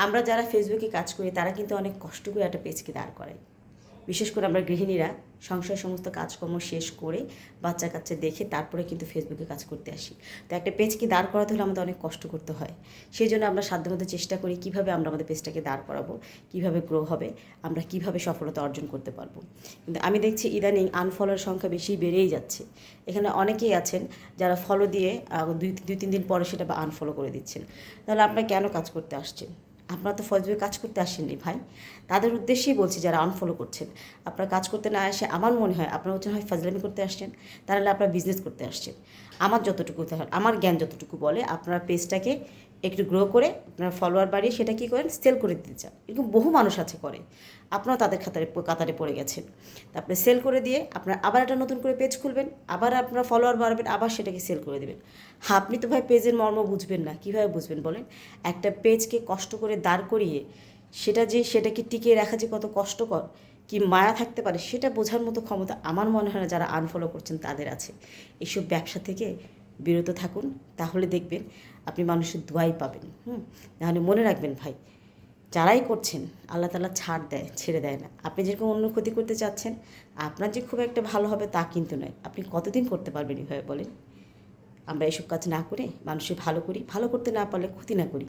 আমরা যারা ফেসবুকে কাজ করি তারা কিন্তু অনেক কষ্ট করে একটা পেজকে দাঁড় করাই। বিশেষ করে আমরা গৃহিণীরা সংসার সমস্ত কাজকর্ম শেষ করে বাচ্চা কাচ্চা দেখে তারপরে কিন্তু ফেসবুকে কাজ করতে আসি। তো একটা পেজকে দাঁড় করাতে হলে আমাদের অনেক কষ্ট করতে হয়। সেই জন্য আমরা সাধ্যমতো চেষ্টা করি কীভাবে আমরা আমাদের পেজটাকে দাঁড় করাবো, কীভাবে গ্রো হবে, আমরা কীভাবে সফলতা অর্জন করতে পারবো। কিন্তু আমি দেখছি ইদানিং আনফলোর সংখ্যা বেশি বেড়েই যাচ্ছে। এখানে অনেকেই আছেন যারা ফলো দিয়ে দুই তিন দিন পরে সেটা আনফলো করে দিচ্ছেন। তাহলে আপনারা কেন কাজ করতে আসছেন? আপনারা তো ফেসবুকে কাজ করতে আসেননি ভাই। তাদের উদ্দেশ্যেই বলছি যারা আনফলো করছেন, আপনারা কাজ করতে না এসে আমার মনে হয় আপনারা হচ্ছে হয় ফাজলামি করতে আসছেন, তাহলে আপনারা বিজনেস করতে আসছেন। আমার যতটুকু আমার জ্ঞান যতটুকু বলে আপনারা পেজটাকে একটু গ্রো করে আপনারা ফলোয়ার বাড়িয়ে সেটা কী করেন, সেল করে দিতে চান। এরকম বহু মানুষ আছে করে, আপনারাও তাদের কাতারে পড়ে গেছেন। তারপরে সেল করে দিয়ে আপনার আবার একটা নতুন করে পেজ খুলবেন, আবার আপনার ফলোয়ার বাড়বেন, আবার সেটাকে সেল করে দেবেন। হ্যাঁ, আপনি তো ভাই পেজের মর্ম বুঝবেন না, কীভাবে বুঝবেন বলেন? একটা পেজকে কষ্ট করে দাঁড় করিয়ে সেটাকে টিকিয়ে রাখা যে কত কষ্টকর, কি মায়া থাকতে পারে সেটা বোঝার মতো ক্ষমতা আমার মনে হয় না যারা আনফলো করছেন তাদের আছে। এইসব ব্যবসা থেকে বিরত থাকুন, তাহলে দেখবেন আপনি মানুষের দোয়াই পাবেন। তাহলে মনে রাখবেন ভাই, যারাই করছেন আল্লাহ তাআলা ছাড় দেয়, ছেড়ে দেয় না। আপনি যেরকম অন্য ক্ষতি করতে চাচ্ছেন, আপনার যে খুব একটা ভালো হবে তা কিন্তু নয়। আপনি কতদিন করতে পারবেন এভাবে বলেন? আমরা এসব কাজ না করে মানুষের ভালো করি, ভালো করতে না পারলে ক্ষতি না করি।